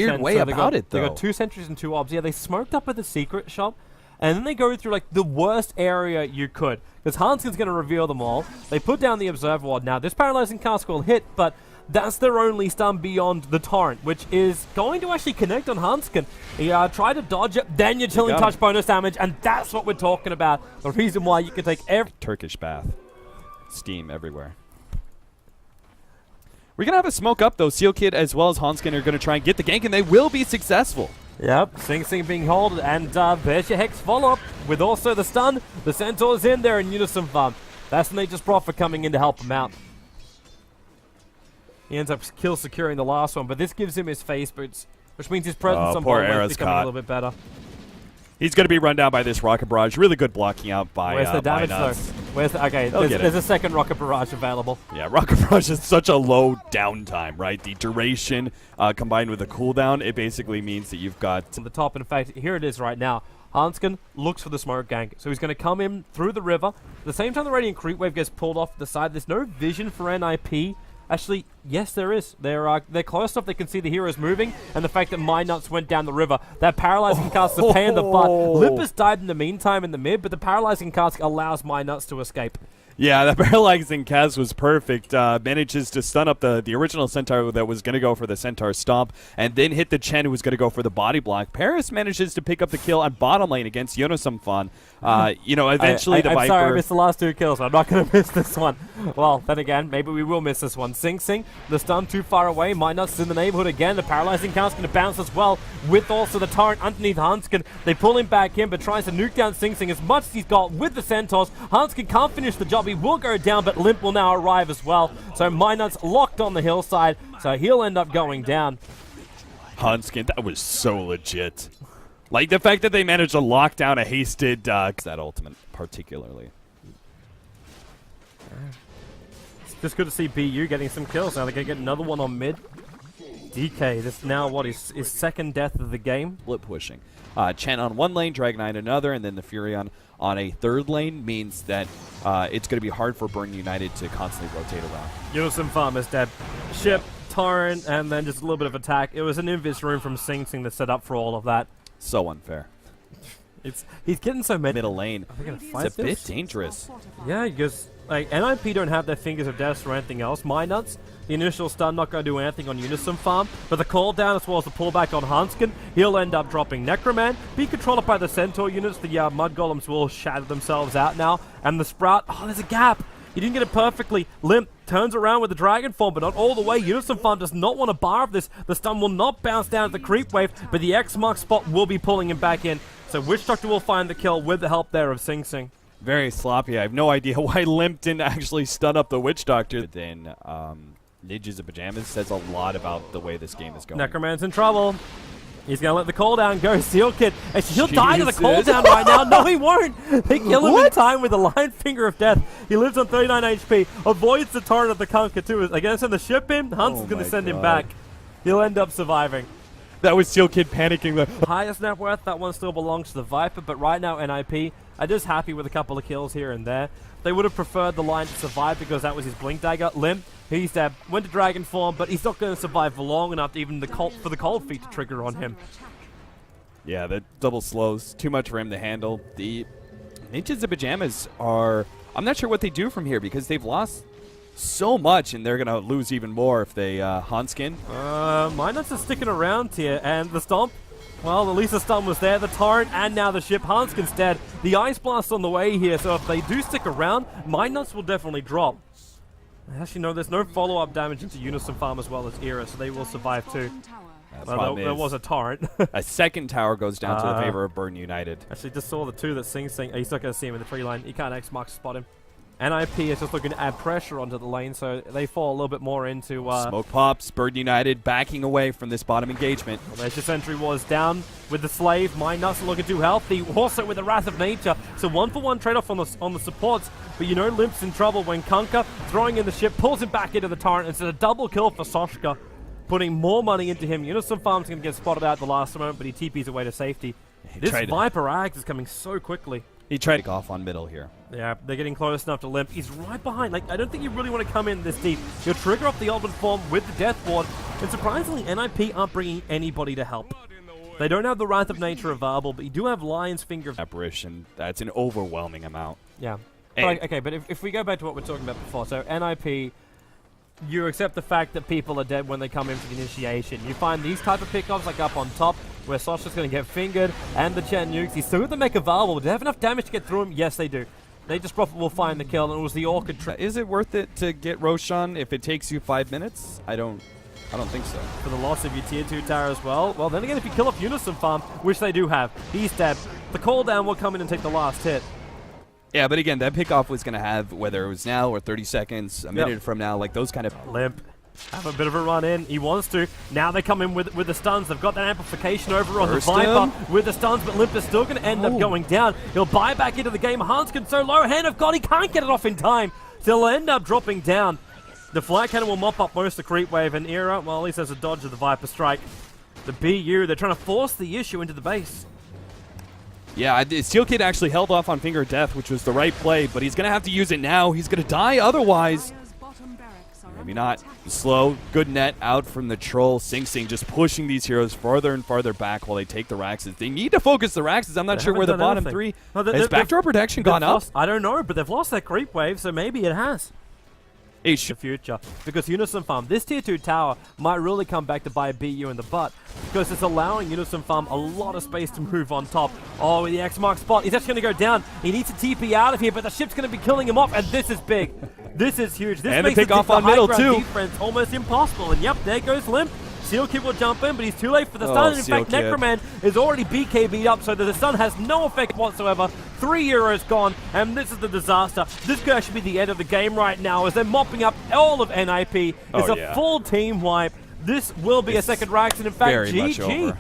weird way about it, though. They got 2 sentries and 2 obs. Yeah, they smoked up at the secret shop, and then they go through like the worst area you could, because Hanskin's going to reveal them all. They put down the observer ward. Now, this paralyzing cask will hit, but that's their only stun beyond the torrent, which is going to actually connect on Hanskin. He tried to dodge it, then you're chilling touch bonus damage, and that's what we're talking about. The reason why you can take every Turkish bath. Steam everywhere. We're going to have a smoke up, though. Seal Kid as well as Hanskin are going to try and get the gank, and they will be successful. Yep, Sing Sing being held, and there's your Hex follow-up with also the stun. The Centaur's in there in Unison Farm. That's Nature's Prophet coming in to help him out. He ends up kill securing the last one, but this gives him his face boots, which means his presence on bottom lane is becoming a little bit better. He's going to be run down by this Rocket Barrage. Really good blocking out by Where's the damage, though? Where's the... Okay, there's a second Rocket Barrage available. Yeah, Rocket Barrage is such a low downtime, right? The duration combined with the cooldown, it basically means that you've got... On the top, in fact, here it is right now. Hanskin looks for the smoke gank, so he's going to come in through the river. At the same time, the Radiant Creep Wave gets pulled off the side. There's no vision for NiP. Actually, yes, there is. They're close enough they can see the heroes moving, and the fact that My Nuts went down the river. That paralyzing cask is a pain in the butt. Limpus died in the meantime in the mid, but the paralyzing cask allows My Nuts to escape. Yeah, that paralyzing cask was perfect. Manages to stun up the original Centaur that was going to go for the Centaur Stomp, and then hit the Chen who was going to go for the body block. Paris manages to pick up the kill on bottom lane against Yonosumfan. You know, eventually the Viper... I'm sorry, I missed the last 2 kills. I'm not going to miss this one. Well, then again, maybe we will miss this one. Sing Sing, the stun too far away. My Nuts is in the neighborhood again. The paralyzing cask going to bounce as well, with also the torrent underneath Hanskin. They pull him back in, but tries to nuke down Sing Sing as much as he's got with the Centaurs. Hanskin can't finish the job. He will go down, but Limp will now arrive as well. So My Nuts locked on the hillside, so he'll end up going down. Hanskin, that was so legit. Like, the fact that they managed to lock down a hasted that ultimate, particularly. It's just good to see BU getting some kills. Now they're going to get another one on mid. DK, this is now what is his second death of the game. Split pushing. Chen on one lane, Dragonite another, and then the Furion on a third lane means that it's going to be hard for Burn United to constantly rotate around. Unison Farm is dead. Ship, Torrent, and then just a little bit of attack. It was an invis room from Sing Sing that set up for all of that. So unfair. He's getting so many. Middle lane. It's a bit dangerous. Yeah, because like NiP don't have their fingers of death or anything else. My Nuts, the initial stun not going to do anything on Unison Farm, but the call down as well as the pullback on Hanskin, he'll end up dropping Necroman. Be controlled by the Centaur units. The Mud Golems will shatter themselves out now, and the Sprout. Oh, there's a gap. He didn't get it perfectly. Limp turns around with the Dragon Form, but not all the way. Unison Farm does not want a bar of this. The stun will not bounce down at the creep wave, but the X mark spot will be pulling him back in. So Witch Doctor will find the kill with the help there of Sing Sing. Very sloppy. I have no idea why Limp didn't actually stun up the Witch Doctor. Then Ninjas of Pajamas says a lot about the way this game is going. Necroman's in trouble. He's going to let the cooldown go. Seal Kid. Actually, he'll die to the cooldown right now. No, he won't. They kill him in time with the Lion Finger of Death. He lives on 39 HP. Avoids the torrent of the Kunka, too. They're going to send the ship in. Hunt's going to send him back. He'll end up surviving. That was Seal Kid panicking. Highest net worth, that one still belongs to the Viper, but right now NiP are just happy with a couple of kills here and there. They would have preferred the Lion to survive because that was his Blink Dagger. Limp, he's dead. Went to Dragon Form, but he's not going to survive for long enough to even for the Cold Feet to trigger on him. Yeah, the double slows. Too much for him to handle. The Ninjas of Pajamas are... I'm not sure what they do from here because they've lost so much, and they're going to lose even more if they Hanskin. My Nuts are sticking around here, and the Stomp, well, at least the stun was there. The Torrent, and now the ship. Hanskin's dead. The Ice Blast on the way here, so if they do stick around, My Nuts will definitely drop. Actually, no, there's no follow-up damage into Unison Farm as well as Era, so they will survive too. Well, there was a Torrent. A second tower goes down to the favor of Burn United. Actually, just saw the two that Sing Sing. He's not going to see him in the tree line. He can't X-Mark spot him. NiP is just looking to add pressure onto the lane, so they fall a little bit more into... Smoke pops, Burn United backing away from this bottom engagement. Well, there's your Sentry Wars down with the Slave. My Nuts looking too healthy, also with the Wrath of Nature. So 1-for-1 trade-off on the supports, but you know Limp's in trouble when Kunka, throwing in the ship, pulls him back into the Torrent. It's a double kill for Soshka, putting more money into him. Unison Farm's going to get spotted out at the last moment, but he TP's away to safety. This Viper Axe is coming so quickly. He tried to go off on middle here. Yeah, they're getting close enough to Limp. He's right behind. Like, I don't think you really want to come in this deep. You'll trigger off the ultimate form with the Death Ward. And surprisingly, NiP aren't bringing anybody to help. They don't have the Wrath of Nature available, but you do have Lion's Finger. Apparition. That's an overwhelming amount. Yeah. And But, okay, but if we go back to what we we're talking about before, so NiP, you accept the fact that people are dead when they come in for the initiation. You find these type of pickups, like up on top, where Sasha's going to get fingered, and the Chen nukes. He's still got the mech available. Do they have enough damage to get through him? Yes, they do. They just will find the kill, and it was the Orchid trick. Is it worth it to get Roshan if it takes you 5 minutes? I don't think so. For the loss of your tier 2 tower as well. Well, then again, if you kill off Unison Farm, which they do have, he's dead. The cooldown will come in and take the last hit. Yeah, but again, that pickoff was going to have, whether it was now or 30 seconds, a minute from now, like those kind of... Limp. Have a bit of a run in. He wants to. Now they come in with the stuns. They've got that amplification over on the Viper with the stuns, but Limp is still going to end up going down. He'll buy back into the game. Hanskin so low. Hand of God, he can't get it off in time. So he'll end up dropping down. The Flight Cannon will mop up most of the creep wave, and Era, well, at least there's a dodge of the Viper Strike. The BU, they're trying to force the issue into the base. Yeah, Steel Kid actually held off on Finger of Death, which was the right play, but he's going to have to use it now. He's going to die otherwise. Maybe not. Slow, good net out from the Troll. Sing Sing just pushing these heroes farther and farther back while they take the Raxes. They need to focus the Raxes. I'm not sure where the bottom three... Has backdoor protection gone up? I don't know, but they've lost that creep wave, so maybe it has. The future, because Unison Farm, this tier 2 tower might really come back to bite BU in the butt, because it's allowing Unison Farm a lot of space to move on top. Oh, the X mark spot, he's actually going to go down. He needs to TP out of here, but the ship's going to be killing him off, and this is big. This is huge. This and makes the pick off on middle too. Defense almost impossible, and yep, there goes Limp. Seal Kid will jump in, but he's too late for the stun. In fact, Necroman is already BKB'd up, so that the stun has no effect whatsoever. 3 euros gone, and this is the disaster. This could actually be the end of the game right now, as they're mopping up all of NiP. It's a full team wipe. This will be a second Rax, and in fact, GG.